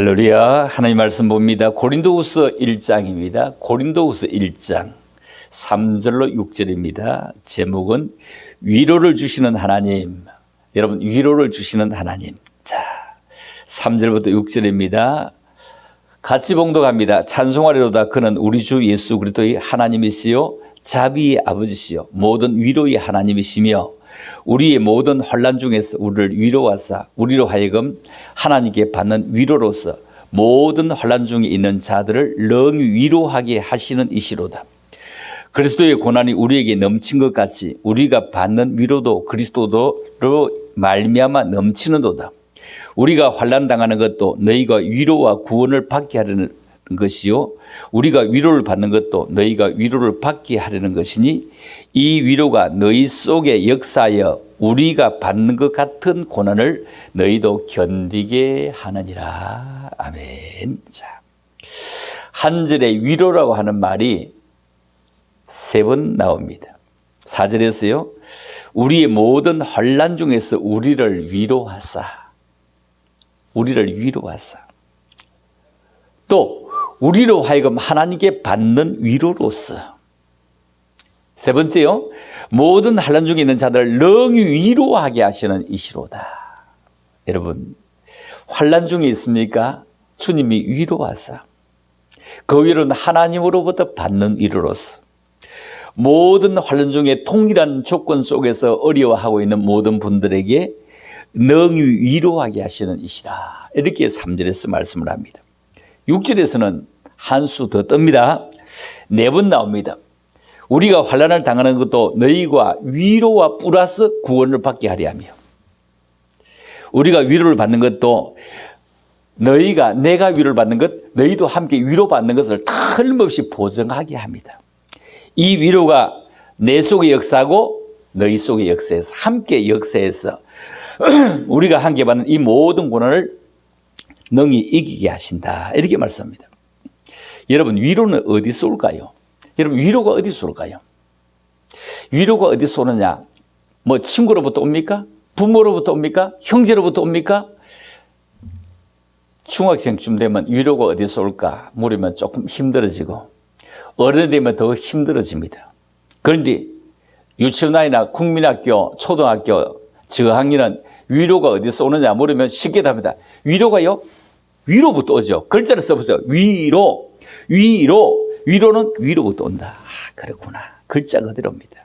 할렐루야. 하나님 말씀 봅니다. 고린도후서 1장입니다. 고린도후서 1장 3절로 6절입니다. 제목은 위로를 주시는 하나님. 여러분, 위로를 주시는 하나님. 자, 3절부터 6절입니다. 같이 봉독합니다. 찬송하리로다. 그는 우리 주 예수 그리스도의 하나님이시요 자비의 아버지시요 모든 위로의 하나님이시며 우리의 모든 환난 중에서 우리를 위로하사 우리로 하여금 하나님께 받는 위로로서 모든 환난 중에 있는 자들을 능히 위로하게 하시는 이시로다. 그리스도의 고난이 우리에게 넘친 것 같이 우리가 받는 위로도 그리스도로 말미암아 넘치는도다. 우리가 환난 당하는 것도 너희가 위로와 구원을 받게 하려는 것이요 우리가 위로를 받는 것도 너희가 위로를 받게 하려는 것이니 이 위로가 너희 속에 역사하여 우리가 받는 것 같은 고난을 너희도 견디게 하느니라. 아멘. 자, 한 절에 위로라고 하는 말이 3번 나옵니다. 4절에서요. 우리의 모든 환난 중에서 우리를 위로하사. 우리를 위로하사. 또 우리로 하여금 하나님께 받는 위로로서. 3번째요. 모든 환난 중에 있는 자들을 능히 위로하게 하시는 이시로다. 여러분, 환난 중에 있습니까? 주님이 위로하사. 그 위로는 하나님으로부터 받는 위로로서. 모든 환난 중에 동일한 조건 속에서 어려워하고 있는 모든 분들에게 능히 위로하게 하시는 이시라. 이렇게 3절에서 말씀을 합니다. 6절에서는 한 수 더 뜹니다. 4번 나옵니다. 우리가 환난을 당하는 것도 너희가 위로와 플러스 구원을 받게 하려 하며 우리가 위로를 받는 것도 내가 위로를 받는 것 너희도 함께 위로받는 것을 틀림없이 보증하게 합니다. 이 위로가 내 속에 역사하고 너희 속에 역사해서 함께 역사해서 우리가 함께 받는 이 모든 고난을 능히 이기게 하신다. 이렇게 말씀합니다. 여러분, 위로는 어디서 올까요? 여러분, 위로가 어디서 올까요? 위로가 어디서 오느냐? 뭐 친구로부터 옵니까? 부모로부터 옵니까? 형제로부터 옵니까? 중학생쯤 되면 위로가 어디서 올까 물으면 조금 힘들어지고 어른이 되면 더 힘들어집니다. 그런데 유치원이나 국민학교, 초등학교 저학년은 위로가 어디서 오느냐 물으면 쉽게 답니다. 위로가요? 위로부터 오죠. 글자를 써보세요. 위로는 위로부터 온다. 아, 그렇구나. 글자 그대로입니다.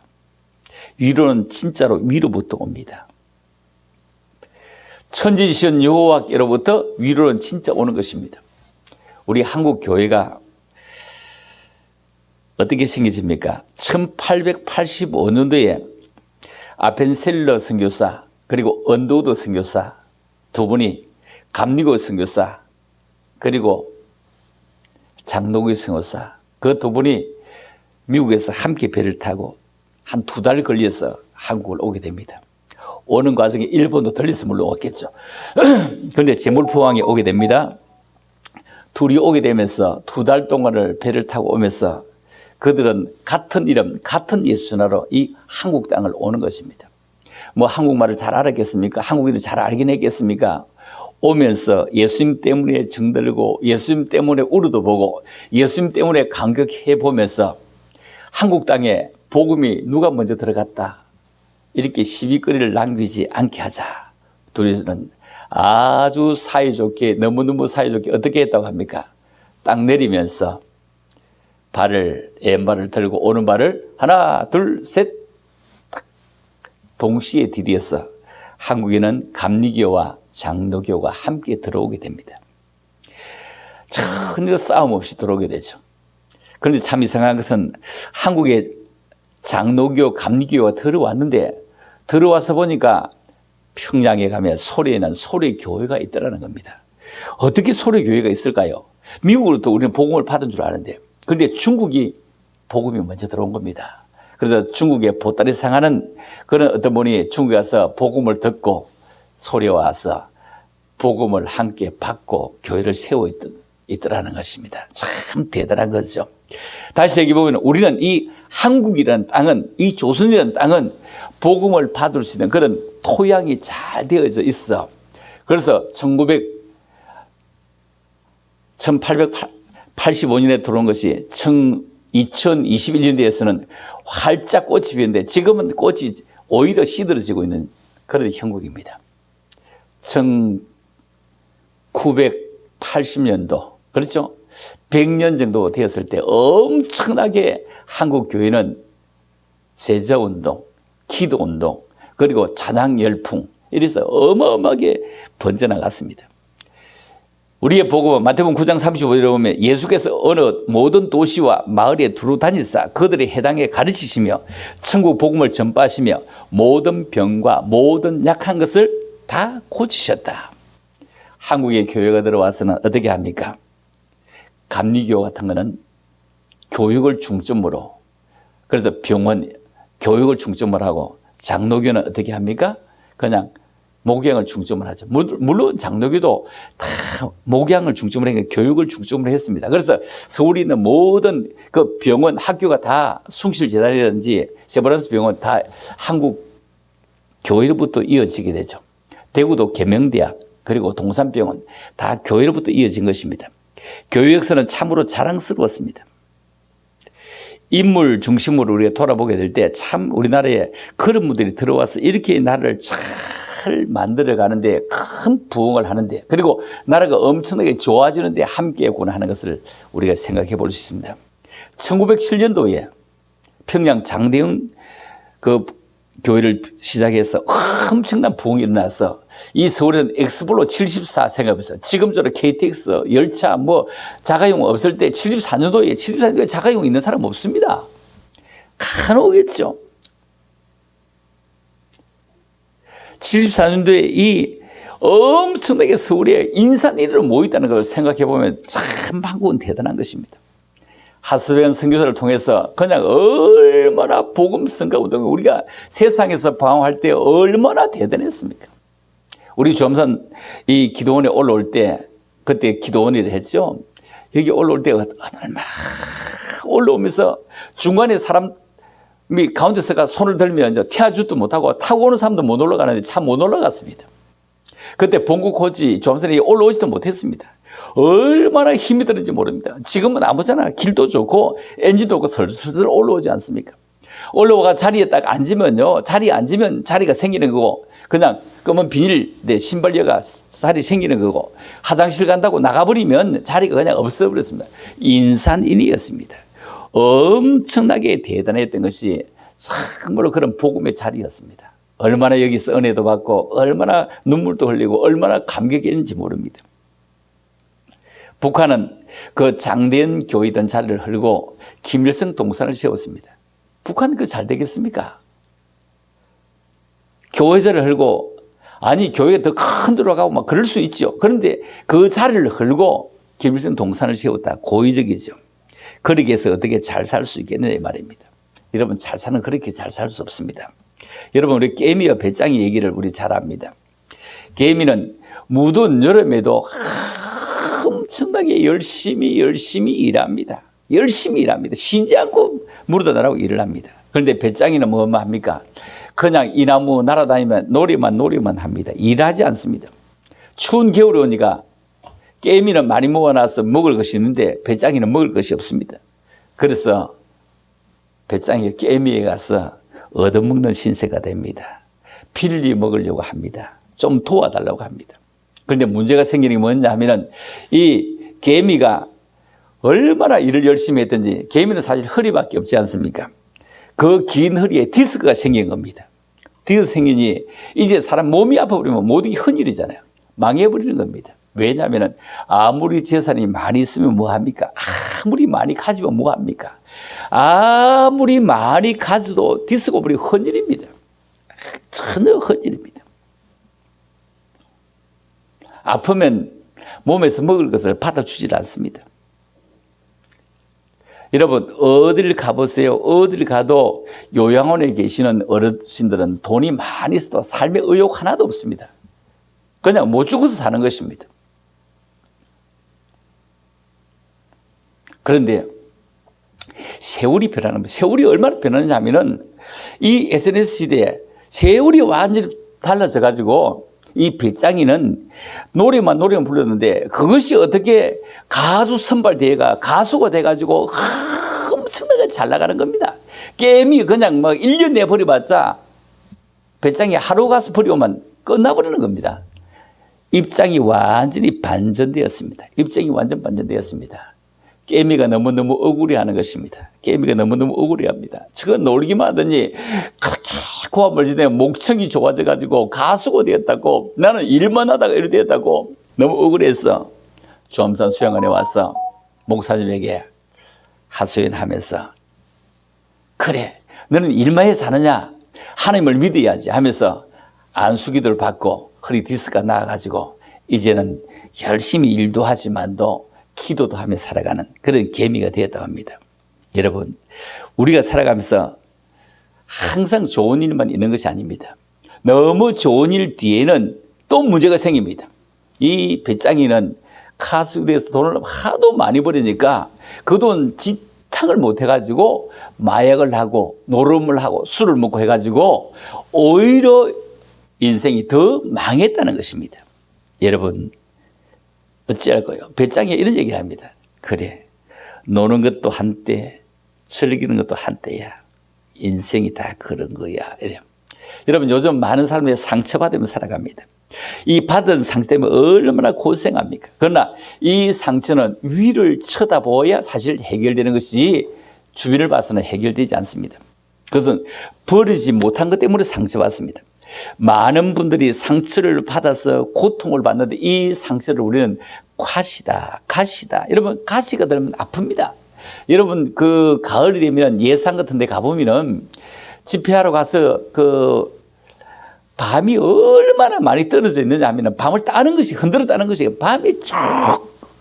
위로는 진짜로 위로부터 옵니다. 천지지신 여호와께로부터 위로는 진짜 오는 것입니다. 우리 한국 교회가 어떻게 생겨집니까? 1885년도에 아펜셀러 선교사 그리고 언도우드 선교사 두 분이 감리교 선교사 그리고 장로교 선교사 그 두 분이 미국에서 함께 배를 타고 한 2달 걸려서 한국을 오게 됩니다. 오는 과정에 일본도 들려서 물론 왔겠죠. 그런데 제물포항에 오게 됩니다. 둘이 오게 되면서 2달 동안을 배를 타고 오면서 그들은 같은 이름, 같은 예수 전하러 이 한국 땅을 오는 것입니다. 뭐 한국말을 잘 알았겠습니까? 한국인을 잘 알긴 했겠습니까? 오면서 예수님 때문에 정들고 예수님 때문에 우르도 보고 예수님 때문에 감격해 보면서 한국 땅에 복음이 누가 먼저 들어갔다. 이렇게 시비거리를 남기지 않게 하자. 둘이서는 아주 사이좋게 너무너무 사이좋게 어떻게 했다고 합니까? 딱 내리면서 왼발을 들고 오른발을 하나 둘 셋 딱 동시에 디디어서 한국에는 감리교와 장로교가 함께 들어오게 됩니다. 전혀 싸움 없이 들어오게 되죠. 그런데 참 이상한 것은 한국에 장로교, 감리교가 들어왔는데 들어와서 보니까 평양에 가면 소래에는 소래교회가 있더라는 겁니다. 어떻게 소래교회가 있을까요? 미국으로부터 우리는 복음을 받은 줄 아는데 그런데 중국이 복음이 먼저 들어온 겁니다. 그래서 중국에 보따리 상하는 그런 어떤 분이 중국에 가서 복음을 듣고 소리에 와서 복음을 함께 받고 교회를 세워 있더라는 것입니다. 참 대단한 거죠. 다시 여기 보면 우리는 이 한국이라는 땅은 이 조선이라는 땅은 복음을 받을 수 있는 그런 토양이 잘 되어져 있어. 그래서 1885년에 들어온 것이 2021년대에서는 활짝 꽃이 피었는데 지금은 꽃이 오히려 시들어지고 있는 그런 형국입니다. 1980년도, 그렇죠? 100년 정도 되었을 때 엄청나게 한국 교회는 제자운동, 기도운동, 그리고 찬양 열풍, 이래서 어마어마하게 번져나갔습니다. 우리의 복음은 마태복음 9장 35절에 보면 예수께서 어느 모든 도시와 마을에 두루 다니사 그들의 해당에 가르치시며 천국 복음을 전파하시며 모든 병과 모든 약한 것을 다 고치셨다. 한국의 교회가 들어와서는 어떻게 합니까? 감리교 같은 거는 교육을 중점으로, 그래서 병원, 교육을 중점으로 하고, 장로교는 어떻게 합니까? 그냥 목양을 중점으로 하죠. 물론 장로교도 다 목양을 중점으로 하니까 교육을 중점으로 했습니다. 그래서 서울에 있는 모든 그 병원, 학교가 다 숭실재단이라든지 세브란스 병원 다 한국 교회로부터 이어지게 되죠. 대구도 계명대학, 그리고 동산병원 다 교회로부터 이어진 것입니다. 교회 역사는 참으로 자랑스러웠습니다. 인물 중심으로 우리가 돌아보게 될 때 참 우리나라에 그런 분들이 들어와서 이렇게 나라를 잘 만들어 가는데 큰 부흥을 하는데, 그리고 나라가 엄청나게 좋아지는데 함께했구나 하는 것을 우리가 생각해 볼 수 있습니다. 1907년도에 평양 장대영 그 교회를 시작해서 엄청난 부흥이 일어나서 이 서울에는 엑스플로 74 생각해보세요. 지금처럼 KTX, 열차, 자가용 없을 때 74년도에 자가용 있는 사람 없습니다. 간혹겠죠. 74년도에 이 엄청나게 서울에 인산이로 모였다는 걸 생각해보면 참 한국은 대단한 것입니다. 하스벤 선교사를 통해서 그냥 얼마나 복음 선교 운동을 우리가 세상에서 방황할 때 얼마나 대단했습니까? 우리 주암산 이 기도원에 올라올 때, 그때 기도원이라 했죠. 여기 올라올 때 얼마나 올라오면서 중간에 사람이 가운데서가 손을 들면 태워주도 못하고 타고 오는 사람도 못 올라가는데 참 못 올라갔습니다. 그때 본국 코치 주암산에 올라오지도 못했습니다. 얼마나 힘이 드는지 모릅니다. 지금은 아무잖아. 길도 좋고 엔진도 없고 슬슬 올라오지 않습니까? 올라와 자리에 딱 앉으면요, 자리에 앉으면 자리가 생기는 거고, 그냥 검은 비닐 내 신발려가 자리 생기는 거고, 화장실 간다고 나가버리면 자리가 그냥 없어버렸습니다. 인산인이었습니다. 엄청나게 대단했던 것이 정말로 그런 복음의 자리였습니다. 얼마나 여기서 은혜도 받고 얼마나 눈물도 흘리고 얼마나 감격했는지 모릅니다. 북한은 그 장대현 교회던 자리를 헐고 김일성 동산을 세웠습니다. 북한 그 잘 되겠습니까? 교회자를 헐고, 아니 교회가 더 큰 데로 가고 막 그럴 수 있죠. 그런데 그 자리를 헐고 김일성 동산을 세웠다. 고의적이죠. 그렇게 해서 어떻게 잘 살 수 있겠느냐 말입니다. 여러분, 잘 사는 그렇게 잘 살 수 없습니다. 여러분, 우리 깨미와 배짱이 얘기를 우리 잘 압니다. 깨미는 무더운 여름에도 엄청나게 열심히 일합니다. 열심히 일합니다. 쉬지 않고 물어다라고 일을 합니다. 그런데 배짱이는 뭐 합니까? 그냥 이 나무 날아다니면 놀이만 합니다. 일하지 않습니다. 추운 겨울이 오니까 깨미는 많이 모아놔서 먹을 것이 있는데 배짱이는 먹을 것이 없습니다. 그래서 배짱이가 깨미에 가서 얻어먹는 신세가 됩니다. 필리 먹으려고 합니다. 좀 도와달라고 합니다. 그런데 문제가 생기는 게 뭐냐 하면은 이 개미가 얼마나 일을 열심히 했든지, 개미는 사실 허리밖에 없지 않습니까? 그 긴 허리에 디스크가 생긴 겁니다. 디스크 생기니 이제 사람 몸이 아파버리면 모든 게 헌일이잖아요. 망해버리는 겁니다. 왜냐하면 아무리 재산이 많이 있으면 뭐합니까? 아무리 많이 가지면 뭐합니까? 아무리 많이 가져도 디스크 버리고 헌일입니다. 전혀 헌일입니다. 아프면 몸에서 먹을 것을 받아주질 않습니다. 여러분, 어딜 가보세요. 어딜 가도 요양원에 계시는 어르신들은 돈이 많이 있어도 삶의 의욕 하나도 없습니다. 그냥 못 죽어서 사는 것입니다. 그런데 세월이 변하는 거예요. 세월이 얼마나 변하느냐 하면은 이 SNS 시대에 세월이 완전히 달라져 가지고 이 배짱이는 노래만 불렀는데 그것이 어떻게 가수 선발대회가 가수가 돼가지고 엄청나게 잘 나가는 겁니다. 게임이 그냥 막 1년 내버려봤자 배짱이 하루 가서 버리고만 끝나버리는 겁니다. 입장이 완전히 반전되었습니다. 입장이 완전 반전되었습니다. 깨미가 너무너무 억울해하는 것입니다. 깨미가 너무너무 억울해합니다. 저거 놀기만 하더니 그렇게 고와 멀지내 목청이 좋아져가지고 가수가 되었다고, 나는 일만 하다가 이렇게 되었다고 너무 억울해서 조암산 수양원에 와서 목사님에게 하소연하면서, 그래 너는 일만 해서 사느냐, 하나님을 믿어야지 하면서 안수기도를 받고 허리 디스크가 나와가지고 이제는 열심히 일도 하지만도 기도도 하며 살아가는 그런 개미가 되었다고 합니다. 여러분, 우리가 살아가면서 항상 좋은 일만 있는 것이 아닙니다. 너무 좋은 일 뒤에는 또 문제가 생깁니다. 이 배짱이는 가수에서 돈을 하도 많이 벌으니까 그 돈 지탕을 못 해가지고 마약을 하고 노름을 하고 술을 먹고 해가지고 오히려 인생이 더 망했다는 것입니다. 여러분, 어찌할 거예요? 배짱이 이런 얘기를 합니다. 그래, 노는 것도 한때, 즐기는 것도 한때야. 인생이 다 그런 거야. 이래. 여러분, 요즘 많은 사람들이 상처받으며 살아갑니다. 이 받은 상처 때문에 얼마나 고생합니까? 그러나 이 상처는 위를 쳐다보아야 사실 해결되는 것이 주변을 봐서는 해결되지 않습니다. 그것은 버리지 못한 것 때문에 상처받습니다. 많은 분들이 상처를 받아서 고통을 받는데 이 상처를 우리는 가시다. 여러분, 가시가 되면 아픕니다. 여러분, 그 가을이 되면 예산 같은 데 가보면은 집회하러 가서 밤이 얼마나 많이 떨어져 있느냐 하면 밤을 따는 것이, 흔들어 따는 것이, 밤이 쭉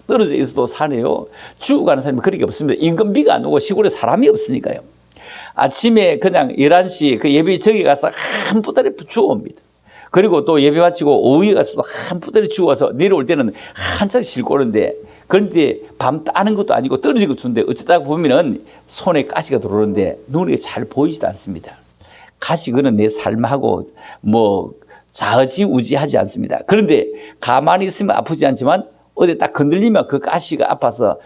떨어져 있어도 사네요. 죽어가는 사람이 그렇게 없습니다. 인건비가 안 오고 시골에 사람이 없으니까요. 아침에 그냥 11시 그 예배 저기 가서 한 부다리 주워옵니다. 그리고 또 예배 마치고 오후에 가서도 한 부다리 주워서 내려올 때는 한참 싣고 오는데, 그런데 밤 따는 것도 아니고 떨어지고 주는데 어쩌다 보면은 손에 가시가 들어오는데 눈에 잘 보이지도 않습니다. 가시, 그는 내 삶하고 뭐 좌지우지하지 않습니다. 그런데 가만히 있으면 아프지 않지만 어디 딱 건들리면 그 가시가 아파서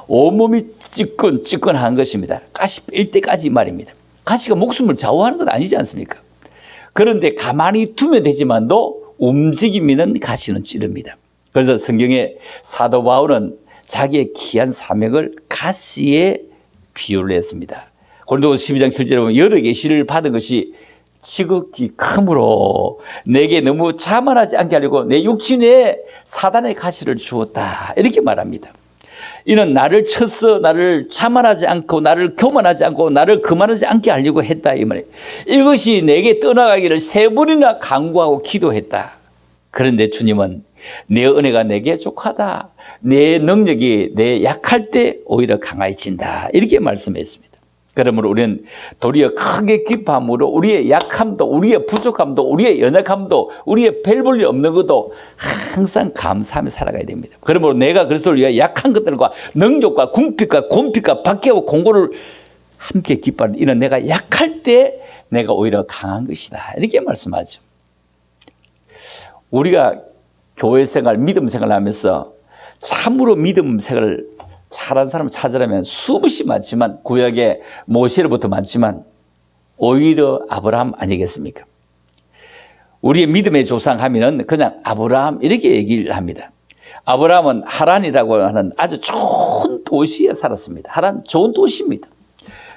온몸이 찌끈찌끈한 것입니다. 가시 뺄 때까지 말입니다. 가시가 목숨을 좌우하는 건 아니지 않습니까? 그런데 가만히 두면 되지만도 움직이면 가시는 찌릅니다. 그래서 성경에 사도 바울은 자기의 귀한 사명을 가시에 비유를 했습니다. 고린도후서 12장 7절에 보면 여러 계시를 받은 것이 지극히 크므로 내게 너무 자만하지 않게 하려고 내 육신에 사단의 가시를 주었다, 이렇게 말합니다. 이는 나를 쳐서 나를 자만하지 않고 나를 교만하지 않고 나를 그만하지 않게 하려고 했다, 이 말이에요. 이것이 내게 떠나가기를 3번이나 간구하고 기도했다. 그런데 주님은 내 은혜가 내게 족하다, 내 능력이 내 약할 때 오히려 강해진다, 이렇게 말씀했습니다. 그러므로 우리는 도리어 크게 기뻐함으로 우리의 약함도, 우리의 부족함도, 우리의 연약함도, 우리의 별 볼 일 없는 것도 항상 감사하며 살아가야 됩니다. 그러므로 내가 그리스도를 위하여 약한 것들과 능력과 궁핍과 곤핍과 박해와 공고를 함께 기뻐하는, 이는 내가 약할 때 내가 오히려 강한 것이다, 이렇게 말씀하죠. 우리가 교회 생활, 믿음 생활을 하면서 참으로 믿음 생활을 잘한 사람을 찾으려면 수없이 많지만, 구약에 모세로부터 많지만 오히려 아브라함 아니겠습니까? 우리의 믿음의 조상 하면은 그냥 아브라함 이렇게 얘기를 합니다. 아브라함은 하란이라고 하는 아주 좋은 도시에 살았습니다. 하란 좋은 도시입니다.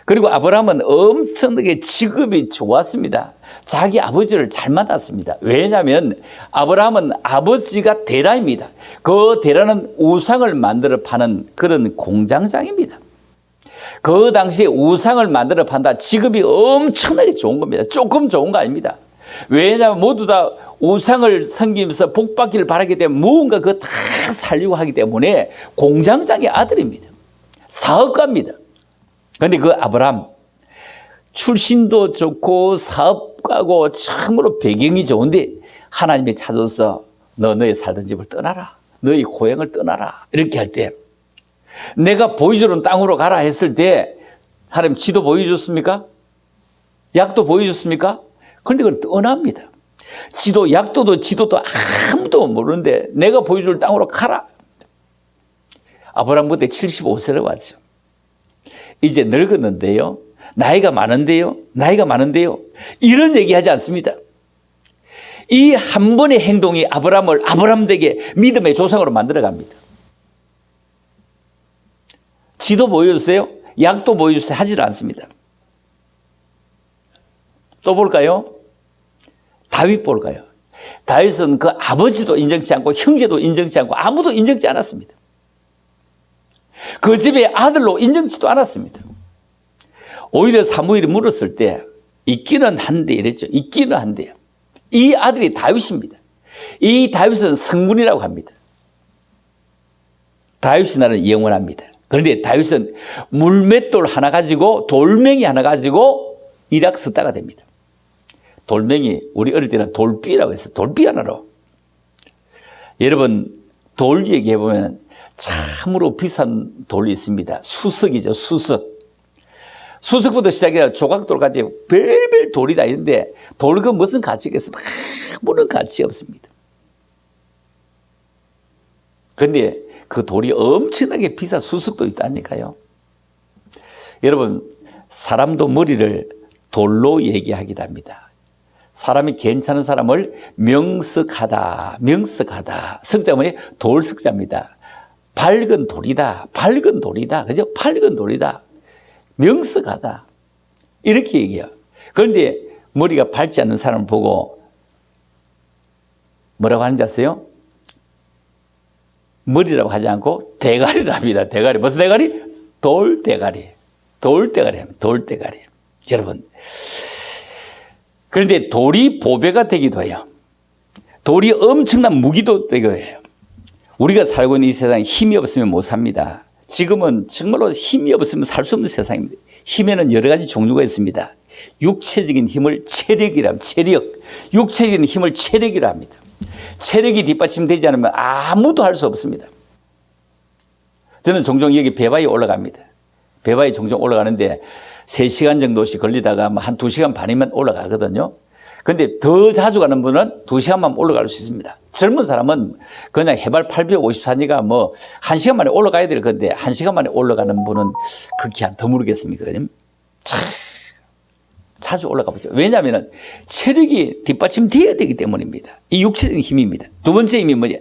그리고 아브라함은 엄청나게 직업이 좋았습니다. 자기 아버지를 잘 만났습니다. 왜냐하면 아브라함은 아버지가 데라입니다. 그 데라는 우상을 만들어 파는 그런 공장장입니다. 그 당시에 우상을 만들어 판다, 직업이 엄청나게 좋은 겁니다. 조금 좋은 거 아닙니다. 왜냐하면 모두 다 우상을 섬기면서 복받기를 바라기 때문에 무언가 그거 다 살려고 하기 때문에 공장장의 아들입니다. 사업가입니다. 그런데 그 아브라함 출신도 좋고 사업가고 참으로 배경이 좋은데 하나님이 찾아서 너의 살던 집을 떠나라, 너의 고향을 떠나라, 이렇게 할 때, 내가 보여주는 땅으로 가라 했을 때 하나님 지도 보여줬습니까? 약도 보여줬습니까? 그런데 그걸 떠납니다. 지도, 약도도 지도도 아무도 모르는데 내가 보여줄 땅으로 가라. 아브라함 그때 75세를 왔죠. 이제 늙었는데요. 나이가 많은데요. 이런 얘기하지 않습니다. 이 한 번의 행동이 아브라함을 아브라함에게 믿음의 조상으로 만들어갑니다. 지도 보여주세요. 약도 보여주세요. 하지를 않습니다. 또 볼까요? 다윗 볼까요? 다윗은 그 아버지도 인정치 않고 형제도 인정치 않고 아무도 인정치 않았습니다. 그 집의 아들로 인정치도 않았습니다. 오히려 사무엘이 물었을 때 있기는 한데 이랬죠. 있기는 한데요. 이 아들이 다윗입니다. 이 다윗은 성군이라고 합니다. 다윗의 나라는 영원합니다. 그런데 다윗은 물맷돌 하나 가지고 돌멩이 하나 가지고 일확섰다가 됩니다. 돌멩이 우리 어릴 때는 돌비라고 했어요. 돌비 하나로. 여러분 돌 얘기해 보면 참으로 비싼 돌이 있습니다. 수석이죠. 수석부터 시작해서 조각돌까지 별별 돌이 다 있는데 돌 그 무슨 가치가 있어? 아무런 가치 없습니다. 그런데 그 돌이 엄청나게 비싼 수석도 있다니까요. 여러분 사람도 머리를 돌로 얘기하기도 합니다. 사람이 괜찮은 사람을 명석하다. 석자 뭐예요? 돌 석자입니다. 밝은 돌이다. 그죠? 밝은 돌이다. 명석하다. 이렇게 얘기해요. 그런데 머리가 밝지 않는 사람을 보고 뭐라고 하는지 아세요? 머리라고 하지 않고 대가리를 합니다. 대가리. 무슨 대가리? 돌대가리. 여러분. 그런데 돌이 보배가 되기도 해요. 돌이 엄청난 무기도 되기도 해요. 우리가 살고 있는 이 세상에 힘이 없으면 못 삽니다. 지금은 정말로 힘이 없으면 살 수 없는 세상입니다. 힘에는 여러 가지 종류가 있습니다. 육체적인 힘을 육체적인 힘을 체력이라 합니다. 체력이 뒷받침되지 않으면 아무도 할 수 없습니다. 저는 종종 여기 배바위 올라갑니다. 배바위 종종 올라가는데 3시간 정도씩 걸리다가 한 2시간 반이면 올라가거든요. 근데 더 자주 가는 분은 2시간만 올라갈 수 있습니다. 젊은 사람은 그냥 해발 854니까 뭐 1시간 만에 올라가야 될 건데 1시간 만에 올라가는 분은 극히 안 드물겠습니까? 자주 올라가 보죠. 왜냐하면 체력이 뒷받침되어야 되기 때문입니다. 이 육체적인 힘입니다. 두 번째 힘이 뭐냐?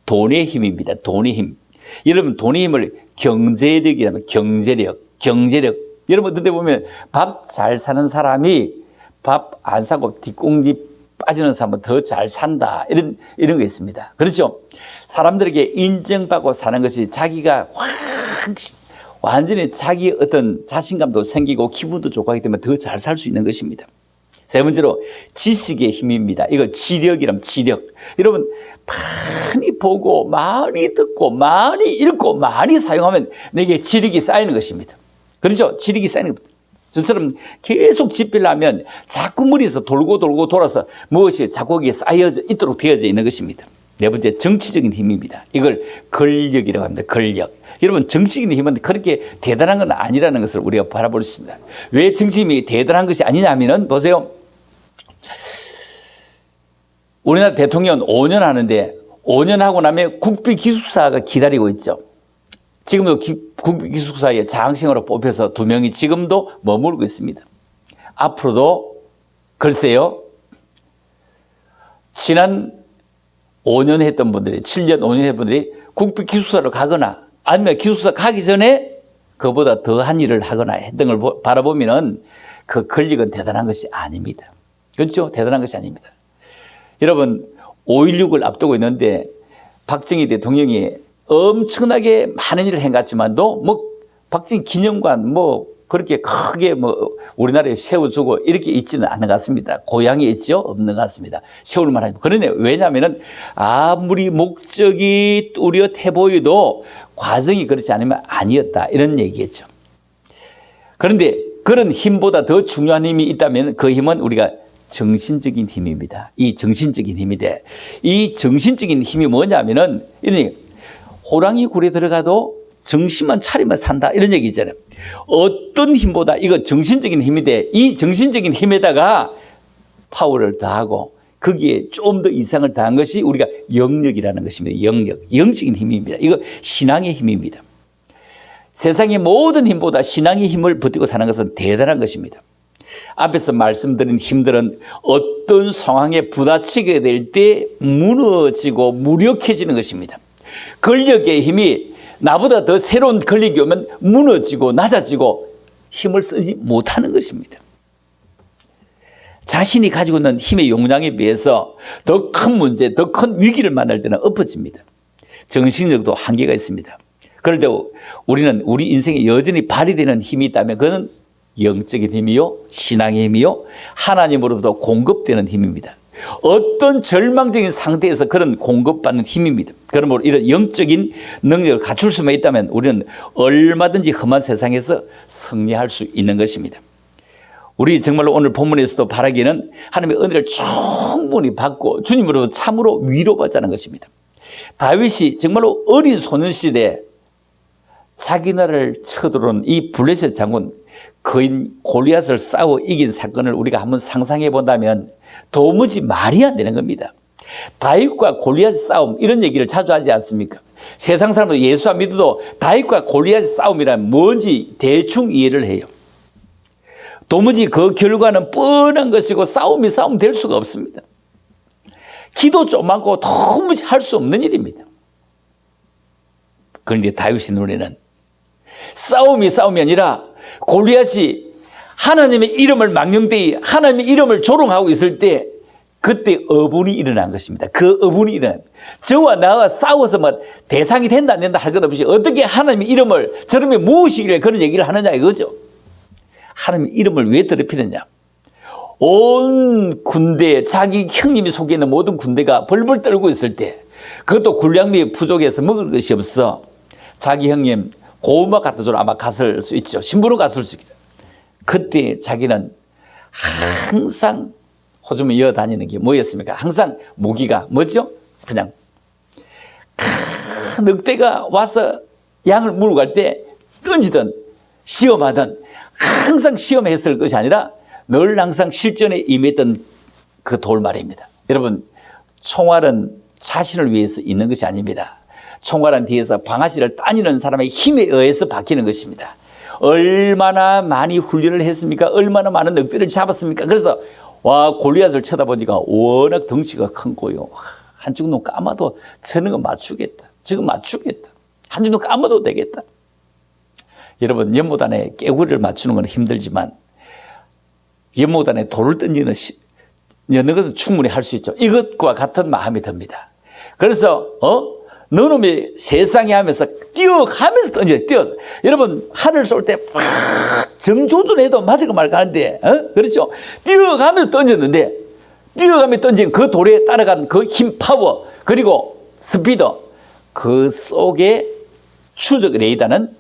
돈의 힘입니다. 돈의 힘. 여러분 돈의 힘을 경제력이라면 경제력. 여러분 그때 보면 밥 잘 사는 사람이 밥 안 사고 뒷공기 빠지는 사람은 더 잘 산다. 이런 거 있습니다. 그렇죠? 사람들에게 인정받고 사는 것이 자기가 완전히 자기 어떤 자신감도 생기고 기분도 좋고 하기 때문에 더 잘 살 수 있는 것입니다. 세 번째로 지식의 힘입니다. 이걸 지력이라면 지력. 여러분 많이 보고 많이 듣고 많이 읽고 많이 사용하면 내게 지력이 쌓이는 것입니다. 그렇죠? 지력이 쌓이는 겁니다. 저처럼 계속 집필을 하면 자꾸 머리에서 돌고 돌아서 무엇이 자꾸 거기에 쌓여져 있도록 되어져 있는 것입니다. 네 번째 정치적인 힘입니다. 이걸 권력이라고 합니다. 권력. 여러분 정치적인 힘은 그렇게 대단한 건 아니라는 것을 우리가 바라볼 수 있습니다. 왜 정치인이 대단한 것이 아니냐면은 보세요. 우리나라 대통령 5년 하는데 5년 하고 나면 국비기숙사가 기다리고 있죠. 지금도 국비기숙사에 장학생으로 뽑혀서 2명이 지금도 머물고 있습니다. 앞으로도 글쎄요. 지난 5년 했던 분들이 7년 5년 했던 분들이 국비기숙사로 가거나 아니면 기숙사 가기 전에 그보다 더한 일을 하거나 했던 걸 바라보면 그 권력은 대단한 것이 아닙니다. 그렇죠? 대단한 것이 아닙니다. 여러분 5.16을 앞두고 있는데 박정희 대통령이 엄청나게 많은 일을 해갔지만도 뭐 박정희 기념관 뭐 그렇게 크게 뭐 우리나라에 세워주고 이렇게 있지는 않은 것 같습니다. 고향에 있죠? 없는 것 같습니다. 세울 만하죠. 그런데 왜냐하면 아무리 목적이 뚜렷해 보여도 과정이 그렇지 않으면 아니었다. 이런 얘기겠죠. 그런데 그런 힘보다 더 중요한 힘이 있다면 그 힘은 우리가 정신적인 힘입니다. 이 정신적인 힘인데 이 정신적인 힘이 뭐냐면은 이런 호랑이 굴에 들어가도 정신만 차리면 산다 이런 얘기 있잖아요. 어떤 힘보다 이거 정신적인 힘인데 이 정신적인 힘에다가 파워를 더하고 거기에 좀 더 이상을 더한 것이 우리가 영력이라는 것입니다. 영력, 영적인 힘입니다. 이거 신앙의 힘입니다. 세상의 모든 힘보다 신앙의 힘을 버티고 사는 것은 대단한 것입니다. 앞에서 말씀드린 힘들은 어떤 상황에 부딪히게 될 때 무너지고 무력해지는 것입니다. 권력의 힘이 나보다 더 새로운 권력이 오면 무너지고 낮아지고 힘을 쓰지 못하는 것입니다. 자신이 가지고 있는 힘의 용량에 비해서 더 큰 문제, 더 큰 위기를 만날 때는 엎어집니다. 정신력도 한계가 있습니다. 그럴 때 우리는 우리 인생에 여전히 발휘되는 힘이 있다면 그건 영적인 힘이요, 신앙의 힘이요, 하나님으로부터 공급되는 힘입니다. 어떤 절망적인 상태에서 그런 공급받는 힘입니다. 그러므로 이런 영적인 능력을 갖출 수만 있다면 우리는 얼마든지 험한 세상에서 승리할 수 있는 것입니다. 우리 정말로 오늘 본문에서도 바라기는 하나님의 은혜를 충분히 받고 주님으로부터 참으로 위로받자는 것입니다. 다윗이 정말로 어린 소년시대에 자기 나라를 쳐들어온 이 블레셋 장군 거인 골리앗을 싸워 이긴 사건을 우리가 한번 상상해 본다면 도무지 말이 안 되는 겁니다. 다윗과 골리앗의 싸움 이런 얘기를 자주 하지 않습니까? 세상 사람도 예수 안 믿어도 다윗과 골리앗의 싸움이란 뭔지 대충 이해를 해요. 도무지 그 결과는 뻔한 것이고 싸움 될 수가 없습니다. 기도 좀 많고 도무지 할 수 없는 일입니다. 그런데 다윗의 눈에는 싸움이 아니라 골리앗이 하나님의 이름을 망령되이 하나님의 이름을 조롱하고 있을 때 그때 어분이 일어난 것입니다. 그 어분이 일어난 저와 나와 싸워서 뭐 대상이 된다 안 된다 할 것 없이 어떻게 하나님의 이름을 저놈이 무엇이길래 그런 얘기를 하느냐 이거죠. 하나님의 이름을 왜 더럽히느냐. 온 군대 자기 형님이 속해 있는 모든 군대가 벌벌 떨고 있을 때 그것도 군량미 부족해서 먹을 것이 없어 자기 형님 고구마 갖다 주러 아마 갔을 수 있죠. 신부로 갔을 수 있죠. 그때 자기는 항상 호주머니 이어 다니는 게 뭐였습니까? 항상 무기가 뭐죠? 그냥 큰 늑대가 와서 양을 물고 갈 때 던지든 시험하든 항상 시험했을 것이 아니라 늘 항상 실전에 임했던 그 돌말입니다. 여러분 총알은 자신을 위해서 있는 것이 아닙니다. 총알은 뒤에서 방아쇠를 따니는 사람의 힘에 의해서 박히는 것입니다. 얼마나 많이 훈련을 했습니까? 얼마나 많은 늑대를 잡았습니까? 그래서 와 골리앗을 쳐다보니까 워낙 덩치가 큰 거요. 한쪽 눈 감아도 저는 거 맞추겠다. 지금 맞추겠다. 한쪽 눈 감아도 되겠다. 여러분 연못안에 깨구리를 맞추는 건 힘들지만 연못안에 돌을 던지는 여느 것은 충분히 할 수 있죠. 이것과 같은 마음이 듭니다. 그래서 너놈이 세상에 하면서 뛰어가면서 던져요. 여러분 하늘 쏠 때 정조준해도 맞을까 말까 하는데 그렇죠? 뛰어가면서 던졌는데 뛰어가면서 던진 그 돌에 따라간 그 힘 파워 그리고 스피드 그 속에 추적 레이더는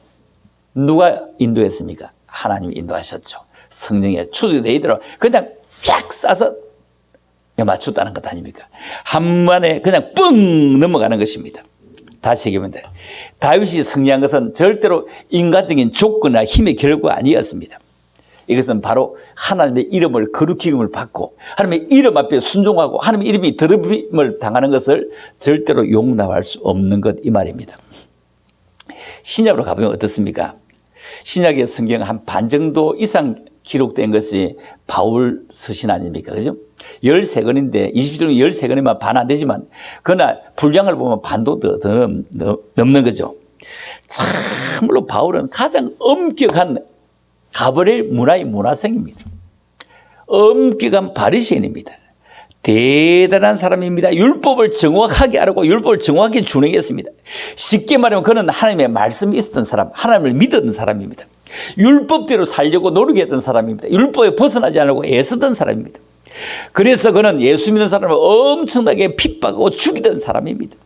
누가 인도했습니까? 하나님이 인도하셨죠. 성령의 추적 레이더로 그냥 쫙 쏴서 맞췄다는 것 아닙니까? 한번에 그냥 뻥 넘어가는 것입니다. 다시 얘기하면 돼요. 다윗이 승리한 것은 절대로 인간적인 조건이나 힘의 결과가 아니었습니다. 이것은 바로 하나님의 이름을 거룩힘을 받고 하나님의 이름 앞에 순종하고 하나님의 이름이 더럽힘을 당하는 것을 절대로 용납할 수 없는 것 이 말입니다. 신약으로 가보면 어떻습니까? 신약의 성경 한 반 정도 이상 기록된 것이 바울 서신 아닙니까? 그죠? 13권인데 20절 중에 13권이면 반 안 되지만 그러나 분량을 보면 반도 더 넘는 거죠. 참으로 바울은 가장 엄격한 가버릴 문화의 문화생입니다. 엄격한 바리새인입니다. 대단한 사람입니다. 율법을 정확하게 알고 율법을 정확하게 준행했습니다. 쉽게 말하면 그는 하나님의 말씀이 있었던 사람, 하나님을 믿었던 사람입니다. 율법대로 살려고 노력했던 사람입니다. 율법에 벗어나지 않으려고 애쓰던 사람입니다. 그래서 그는 예수 믿는 사람을 엄청나게 핍박하고 죽이던 사람입니다.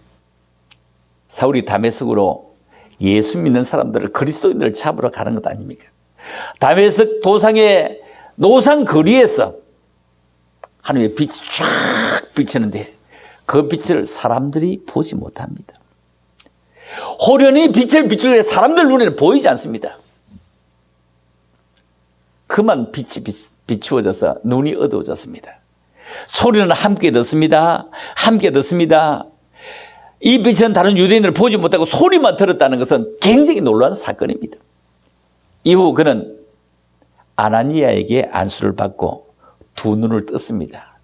사울이 다메섹으로 예수 믿는 사람들을 그리스도인들을 잡으러 가는 것 아닙니까? 다메섹 도상의 노상 거리에서 하나님의 빛이 쫙 비치는데 그 빛을 사람들이 보지 못합니다. 호련히 빛을 비추는데 사람들 눈에는 보이지 않습니다. 그만 빛이 비추어져서 눈이 어두워졌습니다. 소리는 함께 듣습니다. 함께 듣습니다. 이 빛은 다른 유대인들을 보지 못하고 소리만 들었다는 것은 굉장히 놀라운 사건입니다. 이후 그는 아나니아에게 안수를 받고 두 눈을 떴습니다.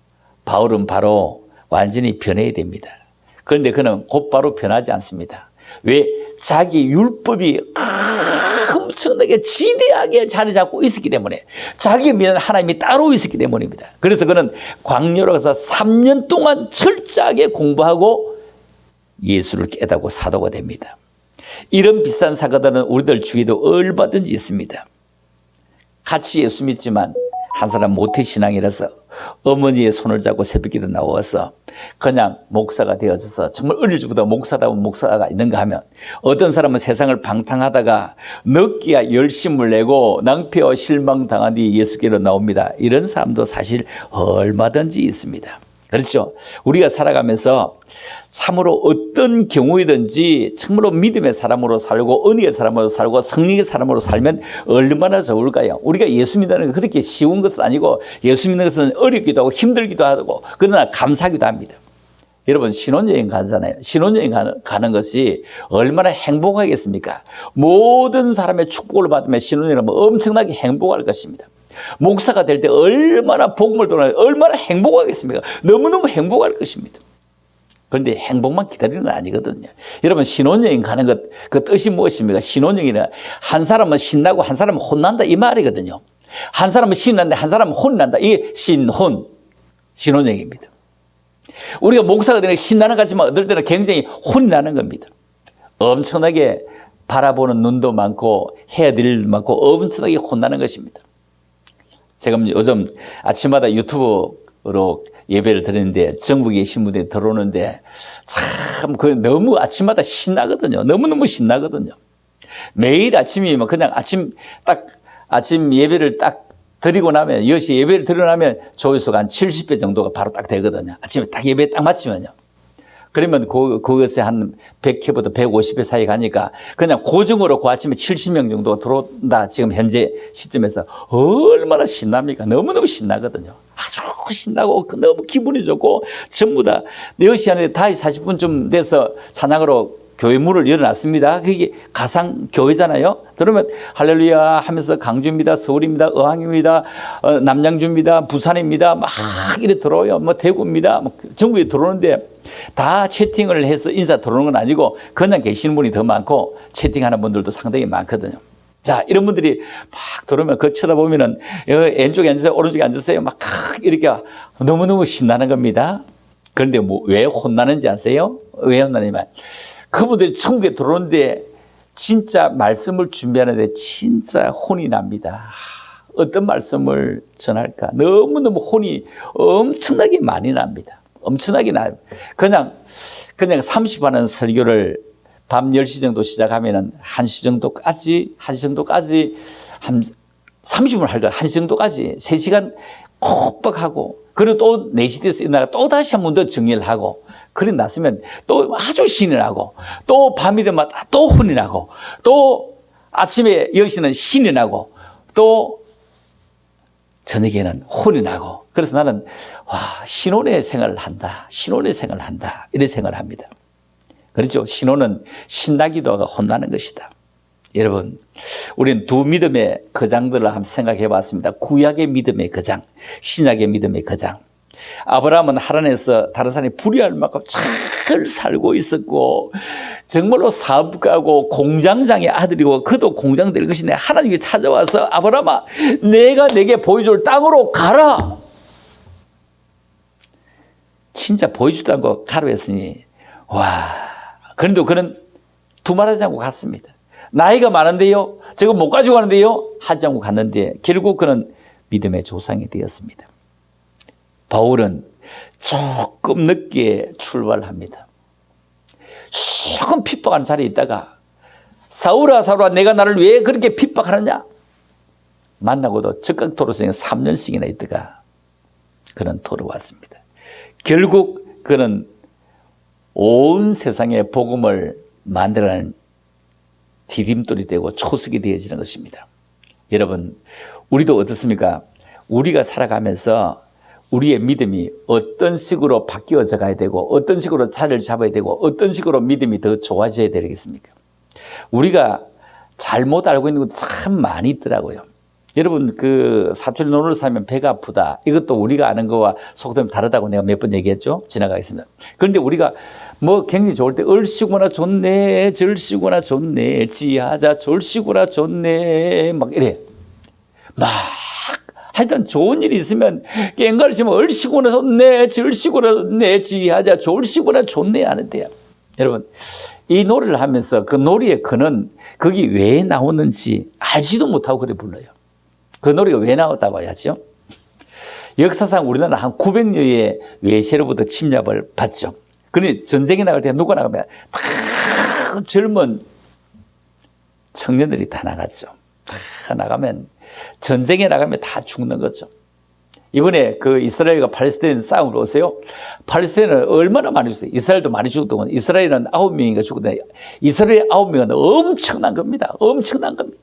바울은 바로 완전히 변해야 됩니다. 그런데 그는 곧바로 변하지 않습니다. 왜? 자기 율법이 엄청나게 지대하게 자리 잡고 있었기 때문에, 자기 믿는 하나님이 따로 있었기 때문입니다. 그래서 그는 광야로 가서 3년 동안 철저하게 공부하고 예수를 깨닫고 사도가 됩니다. 이런 비슷한 사건들은 우리들 주위에도 얼마든지 있습니다. 같이 예수 믿지만 한 사람 모태신앙이라서 어머니의 손을 잡고 새벽기도 나와서 그냥 목사가 되어져서 정말 어릴 적부터 목사다운 목사가 있는가 하면, 어떤 사람은 세상을 방탕하다가 늦기야 열심을 내고 낭패와 실망당한 뒤 예수께로 나옵니다. 이런 사람도 사실 얼마든지 있습니다. 그렇죠? 우리가 살아가면서 참으로 어떤 경우이든지 정말로 믿음의 사람으로 살고 은혜의 사람으로 살고 성령의 사람으로 살면 얼마나 좋을까요? 우리가 예수 믿는 건 그렇게 쉬운 것은 아니고, 예수 믿는 것은 어렵기도 하고 힘들기도 하고, 그러나 감사하기도 합니다. 여러분, 신혼여행 가잖아요. 신혼여행 가는 것이 얼마나 행복하겠습니까? 모든 사람의 축복을 받으면 신혼여행은 엄청나게 행복할 것입니다. 목사가 될 때 얼마나 복음을 돌아요, 얼마나 행복하겠습니까? 너무너무 행복할 것입니다. 그런데 행복만 기다리는 건 아니거든요. 여러분, 신혼여행 가는 것, 그 뜻이 무엇입니까? 신혼여행이란 한 사람은 신나고 한 사람은 혼난다, 이 말이거든요. 한 사람은 신난데 한 사람은 혼난다. 이게 신혼여행입니다. 우리가 목사가 되는 게 신나는 것 같지만 어떨 때는 굉장히 혼이 나는 겁니다. 엄청나게 바라보는 눈도 많고 해야 될 일도 많고 엄청나게 혼나는 것입니다. 제가 요즘 아침마다 유튜브로 예배를 드리는데 전국에 계신 분들이 들어오는데 참 너무 아침마다 신나거든요. 너무너무 신나거든요. 매일 아침이면 그냥 아침 예배를 딱 드리고 나면 10시 예배를 드리고 나면 조회수가 한 70배 정도가 바로 딱 되거든요. 아침에 딱 예배 딱 마치면요. 그러면 그것에 한 100회부터 150회 사이 가니까 그냥 고정으로 그 아침에 70명 정도가 들어온다. 지금 현재 시점에서 얼마나 신납니까? 너무너무 신나거든요. 아주 신나고 너무 기분이 좋고 전부 다 10시 안에 5시 40분쯤 돼서 찬양으로 교회 문을 열어놨습니다. 그게 가상 교회잖아요. 그러면 할렐루야 하면서 강주입니다, 서울입니다, 의왕입니다, 남양주입니다, 부산입니다, 막 이렇게 들어오요. 뭐 대구입니다, 전국에 들어오는데 다 채팅을 해서 인사 들어오는 건 아니고 그냥 계시는 분이 더 많고 채팅하는 분들도 상당히 많거든요. 자, 이런 분들이 막 들어오면 그 쳐다보면은 왼쪽에 앉으세요, 오른쪽에 앉으세요, 막 이렇게 너무너무 신나는 겁니다. 그런데 왜 혼나는지 아세요? 왜 혼나냐면 그분들이 천국에 들어오는데 진짜 말씀을 준비하는데 진짜 혼이 납니다. 어떤 말씀을 전할까? 너무너무 혼이 엄청나게 많이 납니다. 엄청나게 나요. 그냥 30분 설교를 밤 10시 정도 시작하면은 1시 정도까지 한 30분 할 거야. 1시 정도까지 3시간 콕박하고, 그리고 또 4시 돼서 일어나가 또 다시 한 번 더 정리를 하고, 그래 났으면 또 아주 신이 나고, 또 밤이 되면 또 혼이 나고, 또 아침에 10시는 신이 나고, 또 저녁에는 혼이 나고. 그래서 나는 신혼의 생활을 한다, 신혼의 생활을 한다, 이런 생각을 합니다. 그렇죠? 신혼은 신나기도 하고 혼나는 것이다. 여러분, 우리는 두 믿음의 거장들을 한번 생각해 봤습니다. 구약의 믿음의 거장, 신약의 믿음의 거장. 아브라함은 하란에서 다른 사람이 불의할 만큼 잘 살고 있었고 정말로 사업가고 공장장의 아들이고 그도 공장 될 것인데 하나님이 찾아와서 아브라함아, 내가 내게 보여줄 땅으로 가라. 진짜 보여주도 않고 가라 했으니 그런데 그는 두말하지 않고 갔습니다. 나이가 많은데요, 저거 못 가지고 가는데요 하지 않고 갔는데 결국 그는 믿음의 조상이 되었습니다. 바울은 조금 늦게 출발합니다. 조금 핍박하는 자리에 있다가 사울아 사울아 내가 나를 왜 그렇게 핍박하느냐 만나고도 즉각 돌아서 3년씩이나 있다가 그는 돌아왔습니다. 결국 그는 온 세상에 복음을 만들어내는 디딤돌이 되고 초석이 되어지는 것입니다. 여러분, 우리도 어떻습니까? 우리가 살아가면서 우리의 믿음이 어떤 식으로 바뀌어져 가야 되고 어떤 식으로 자리를 잡아야 되고 어떤 식으로 믿음이 더 좋아져야 되겠습니까? 우리가 잘못 알고 있는 것도 참 많이 있더라고요. 여러분 그 사투리 논을 사면 배가 아프다. 이것도 우리가 아는 거와 속담이 다르다고 내가 몇 번 얘기했죠. 지나가겠습니다. 그런데 우리가 뭐 굉장히 좋을 때 얼씨구나 좋네 절씨구나 좋네 지하자 졸씨구나 좋네 막 이래. 막 하여튼 좋은 일이 있으면 깽가를 치면 얼씨구나 좋네 절씨구나 좋네 지하자 졸씨구나 좋네 하는데요. 여러분 이 노래를 하면서 그 노래의 근은 거기 왜 나오는지 알지도 못하고 그래 불러요. 그 노래가 왜 나왔다고 해야죠? 역사상 우리나라 한 900여의 외세로부터 침략을 받죠. 그러니 전쟁에 나갈 때 누가 나가면 다 젊은 청년들이 다 나갔죠. 다 나가면 전쟁에 나가면 다 죽는 거죠. 이번에 그 이스라엘과 팔레스타인 싸움을 보세요. 팔레스타인은 얼마나 많이 죽었어요. 이스라엘도 많이 죽었던 이스라엘은 9명인가 죽었는데 이스라엘 9명은 엄청난 겁니다. 엄청난 겁니다.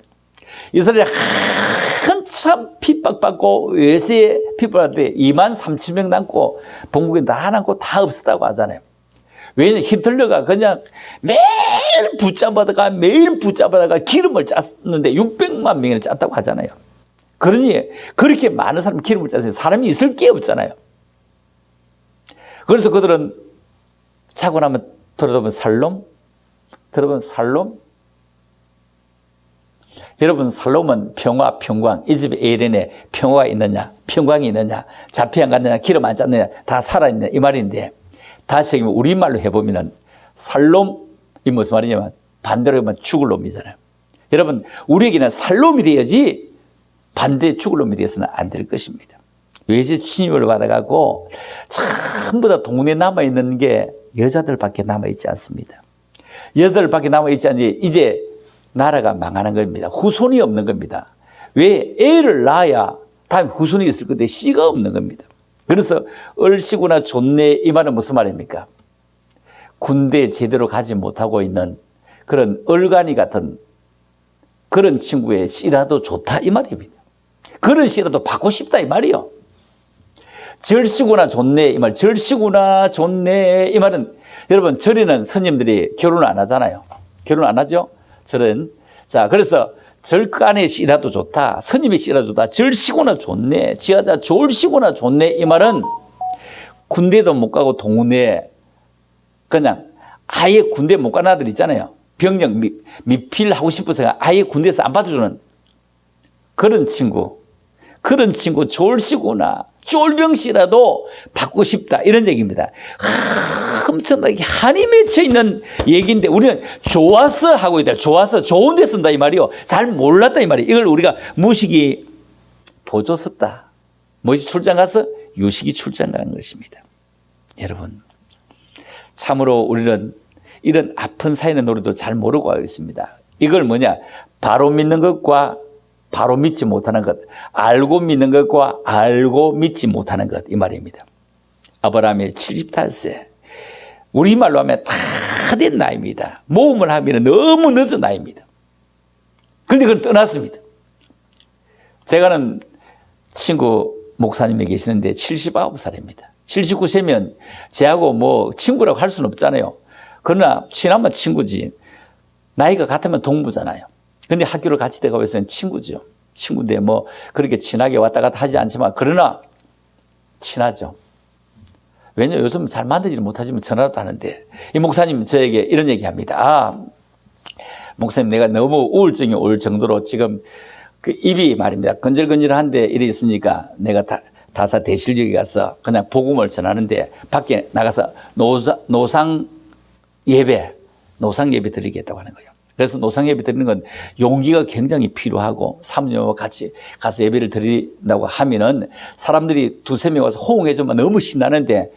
이스라엘 한참 핍박받고 외세에 핍박받는데 2만 3천 명 남고 본국에 다 남고 다 없었다고 하잖아요. 왜냐하면 히틀러가 그냥 매일 붙잡아다가 기름을 짰는데 600만 명을 짰다고 하잖아요. 그러니 그렇게 많은 사람이 기름을 짰어요. 사람이 있을 게 없잖아요. 그래서 그들은 자고 나면 들어보면 살롬. 여러분 살롬은 평화, 평광. 이 집에 에덴에 평화가 있느냐, 평광이 있느냐, 잡혀 안 갔느냐, 기름 안 짰느냐, 다 살아있느냐 이 말인데 다시 우리말로 해보면 살롬이 무슨 말이냐면 반대로 하면 죽을 놈이잖아요. 여러분 우리에게는 살롬이 되어야지 반대 죽을 놈이 되어서는 안 될 것입니다. 외세 침입을 받아가고 전부 다 동네에 남아있는 게 여자들밖에 남아있지 않습니다. 여자들밖에 남아있지 않지 이제 나라가 망하는 겁니다. 후손이 없는 겁니다. 왜? 애를 낳아야 다음에 후손이 있을 건데 씨가 없는 겁니다. 그래서 얼씨구나 좋네 이 말은 무슨 말입니까? 군대에 제대로 가지 못하고 있는 그런 얼간이 같은 그런 친구의 씨라도 좋다 이 말입니다. 그런 씨라도 받고 싶다 이 말이요. 절씨구나 좋네 이 말. 절씨구나 좋네 이 말은 여러분 절에는 스님들이 결혼 안 하잖아요. 결혼 안 하죠? 절은. 자 그래서 절간의 씨라도 좋다. 스님의 씨라도 좋다. 절씨구나 좋네. 지하자 졸씨구나 좋네 이 말은 군대도 못 가고 동네 그냥 아예 군대 못 가는 아들 있잖아요. 병력 미필하고 싶어서 아예 군대에서 안 받아주는 그런 친구 졸씨구나 쫄병씨라도 받고 싶다 이런 얘기입니다. 엄청나게 한이 맺혀 있는 얘기인데 우리는 좋아서 하고 있다. 좋아서 좋은 데 쓴다 이 말이요. 잘 몰랐다 이 말이에요. 이걸 우리가 무식이 보조 썼다. 무엇이 출장 가서 유식이 출장 간 것입니다. 여러분 참으로 우리는 이런 아픈 사연의 노래도 잘 모르고 가고 있습니다. 이걸 뭐냐 바로 믿는 것과 바로 믿지 못하는 것, 알고 믿는 것과 알고 믿지 못하는 것 이 말입니다. 아브라함이 75세 우리말로 하면 다 된 나이입니다. 모험을 하면 너무 늦은 나이입니다. 그런데 그걸 떠났습니다. 제가 아는 친구 목사님이 계시는데 79살입니다. 79세면 제하고 뭐 친구라고 할 수는 없잖아요. 그러나 친하면 친구지. 나이가 같으면 동무잖아요. 근데 학교를 같이 돼가고 있으면 친구죠. 친구인데 뭐 그렇게 친하게 왔다 갔다 하지 않지만 그러나 친하죠. 왜냐면 요즘 잘 만나지를 못하지만 전화라도 하는데 이 목사님 저에게 이런 얘기합니다. 아, 목사님 내가 너무 우울증이 올 정도로 지금 그 입이 말입니다. 건질건질한데 이래 있으니까 내가 다사 대실역에 가서 그냥 복음을 전하는데 밖에 나가서 노상 예배 드리겠다고 하는 거예요. 그래서 노상 예배 드리는 건 용기가 굉장히 필요하고 사모님과 같이 가서 예배를 드린다고 하면은 사람들이 두세 명 와서 호응해주면 너무 신나는데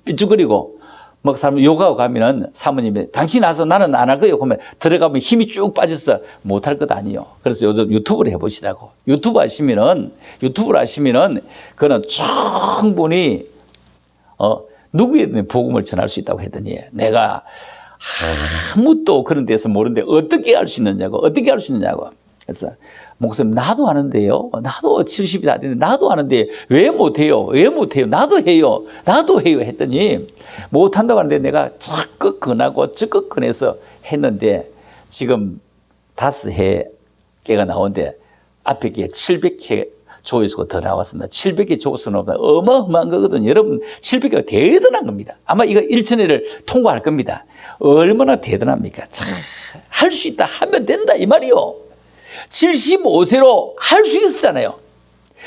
삐죽거리고 막 사람 요가하고 가면은 사모님이 당신 와서 나는 안 할 거예요. 그러면 들어가면 힘이 쭉 빠져서 못할 것 아니에요. 그래서 요즘 유튜브를 해보시라고. 유튜브를 하시면은 그는 충분히 누구에든 복음을 전할 수 있다고 했더니 내가 아무도 그런 데서 모르는데 어떻게 할 수 있느냐고. 그래서 목사님 나도 하는데요. 나도 70이 다 됐는데 나도 하는데 왜 못해요? 왜 못해요? 나도 해요. 나도 해요 했더니 못한다고 하는데 내가 적극 권하고 적극 권해서 했는데 지금 5개가 나오는데 앞에 게 700개 조회수가 더 나왔습니다. 700개 조회수가 나오면 어마어마한 거거든요. 여러분 700개가 대단한 겁니다. 아마 이거 1,000회를 통과할 겁니다. 얼마나 대단합니까? 참, 할 수 있다 하면 된다 이 말이요. 75세로 할 수 있었잖아요.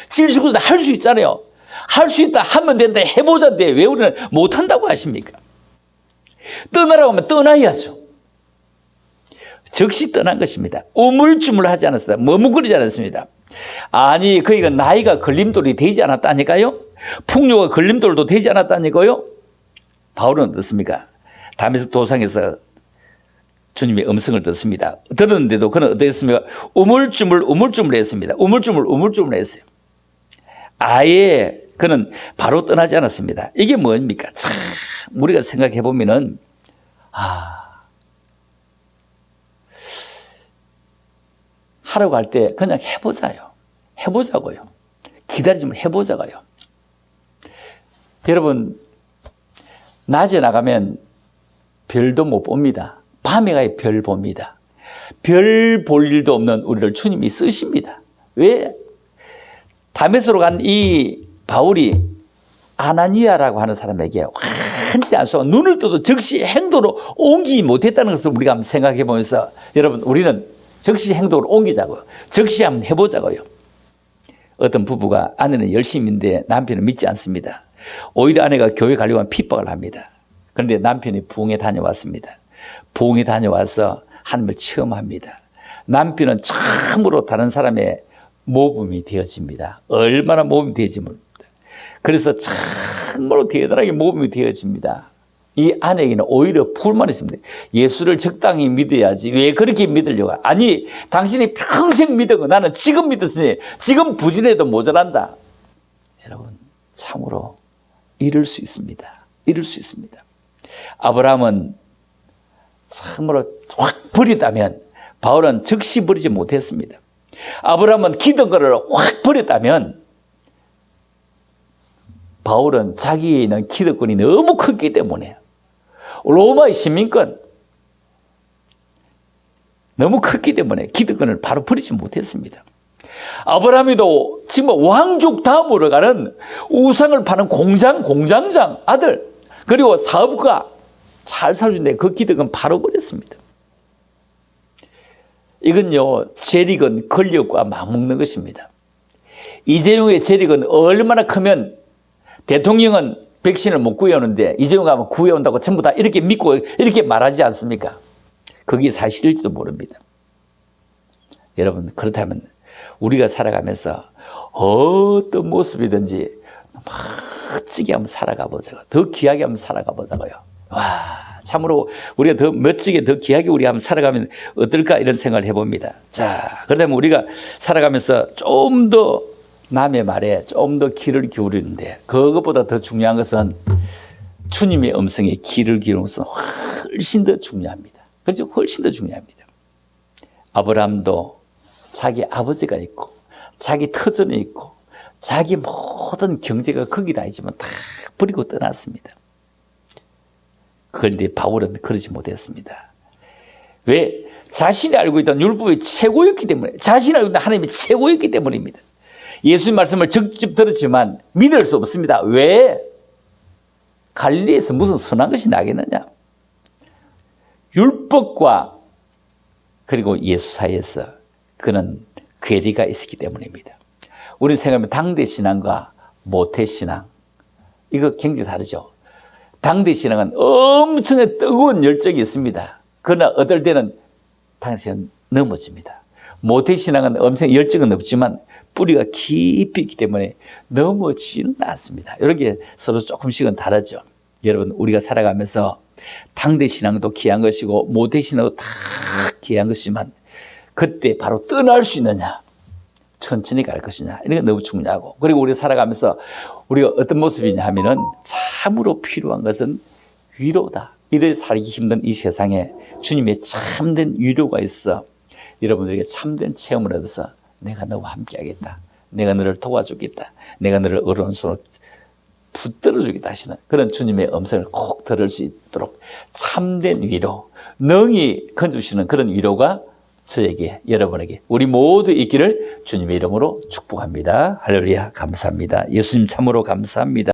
79세 할 수 있잖아요. 할 수 있다 하면 된다 해보자인데 왜 우리는 못한다고 하십니까? 떠나라고 하면 떠나야죠. 즉시 떠난 것입니다. 우물쭈물하지 않았어요. 머뭇거리지 않았습니다. 아니 그러니까 나이가 걸림돌이 되지 않았다니까요. 풍요가 걸림돌도 되지 않았다니까요. 바울은 어떻습니까? 다메섹 도상에서 주님의 음성을 듣습니다. 들었는데도 그는 어땠습니까? 우물쭈물 했습니다. 우물쭈물 했어요. 아예 그는 바로 떠나지 않았습니다. 이게 뭡니까? 참 우리가 생각해 보면은 하라고 할 때 그냥 해보자고요. 기다리지 말고 해보자고요. 여러분 낮에 나가면 별도 못 봅니다. 밤에 가야 별 봅니다. 별 볼 일도 없는 우리를 주님이 쓰십니다. 왜? 다메섹으로 간 이 바울이 아나니아라고 하는 사람에게 완전히 안 쏘고 눈을 떠도 즉시 행동으로 옮기지 못했다는 것을 우리가 한번 생각해 보면서 여러분 우리는 즉시 행동으로 옮기자고요. 즉시 한번 해보자고요. 어떤 부부가 아내는 열심인데 남편은 믿지 않습니다. 오히려 아내가 교회 가려고 하면 핍박을 합니다. 그런데 남편이 부흥에 다녀왔습니다. 부흥에 다녀와서 하나님을 체험합니다. 남편은 참으로 다른 사람의 모범이 되어집니다. 얼마나 모범이 되어지 모릅니다. 그래서 참으로 대단하게 모범이 되어집니다. 이 아내에게는 오히려 불만이 있습니다. 예수를 적당히 믿어야지 왜 그렇게 믿으려고? 아니 당신이 평생 믿은 거 나는 지금 믿었으니 지금 부진해도 모자란다. 여러분 참으로 이룰 수 있습니다. 이룰 수 있습니다. 아브라함은 참으로 확 버리다면 바울은 즉시 버리지 못했습니다. 아브라함은 기득권을 확 버렸다면 바울은 자기에 있는 기득권이 너무 컸기 때문에 로마의 시민권 너무 컸기 때문에 기득권을 바로 버리지 못했습니다. 아브라함이도 지금 왕족 다음으로 가는 우상을 파는 공장장 아들 그리고 사업가 잘 살주는데 그 기득권 바로 버렸습니다. 이건요 재력은 권력과 맞먹는 것입니다. 이재용의 재력은 얼마나 크면 대통령은 백신을 못 구해오는데 이재용 가면 구해온다고 전부 다 이렇게 믿고 이렇게 말하지 않습니까? 그게 사실일지도 모릅니다. 여러분 그렇다면 우리가 살아가면서 어떤 모습이든지 멋지게 한번 살아가 보자고요. 더 귀하게 한번 살아가 보자고요. 와 참으로 우리가 더 멋지게 더 귀하게 우리가 한번 살아가면 어떨까 이런 생각을 해봅니다. 자 그렇다면 우리가 살아가면서 좀 더 남의 말에 좀 더 귀를 기울이는데 그것보다 더 중요한 것은 주님의 음성에 귀를 기울이는 것은 훨씬 더 중요합니다. 그렇죠? 훨씬 더 중요합니다. 아브라함도 자기 아버지가 있고 자기 터전이 있고 자기 모든 경제가 거기다 있지만 다 버리고 떠났습니다. 그런데 바울은 그러지 못했습니다. 왜? 자신이 알고 있던 율법이 최고였기 때문에 자신이 알고 있던 하나님이 최고였기 때문입니다. 예수님 말씀을 직접 들었지만 믿을 수 없습니다. 왜? 갈릴리에서 무슨 선한 것이 나겠느냐? 율법과 그리고 예수 사이에서 그는 괴리가 있었기 때문입니다. 우리 생각하면 당대 신앙과 모태 신앙 이거 굉장히 다르죠. 당대 신앙은 엄청나게 뜨거운 열정이 있습니다. 그러나 어떨 때는 당시는 넘어집니다. 모태 신앙은 엄청 열정은 없지만 뿌리가 깊이 있기 때문에 넘어지는 않습니다. 이렇게 서로 조금씩은 다르죠. 여러분 우리가 살아가면서 당대 신앙도 귀한 것이고 모태 신앙도 다 귀한 것이지만 그때 바로 떠날 수 있느냐 천천히 갈 것이냐 이런 게 너무 중요하고 그리고 우리가 살아가면서 우리가 어떤 모습이냐 하면은 참으로 필요한 것은 위로다. 이래 살기 힘든 이 세상에 주님의 참된 위로가 있어 여러분들에게 참된 체험을 얻어서 내가 너와 함께하겠다. 내가 너를 도와주겠다. 내가 너를 오른손으로 붙들어 주겠다 하시는 그런 주님의 음성을 꼭 들을 수 있도록 참된 위로, 능히 건져주시는 그런 위로가 저에게, 여러분에게, 우리 모두 있기를 주님의 이름으로 축복합니다. 할렐루야. 감사합니다. 예수님 참으로 감사합니다.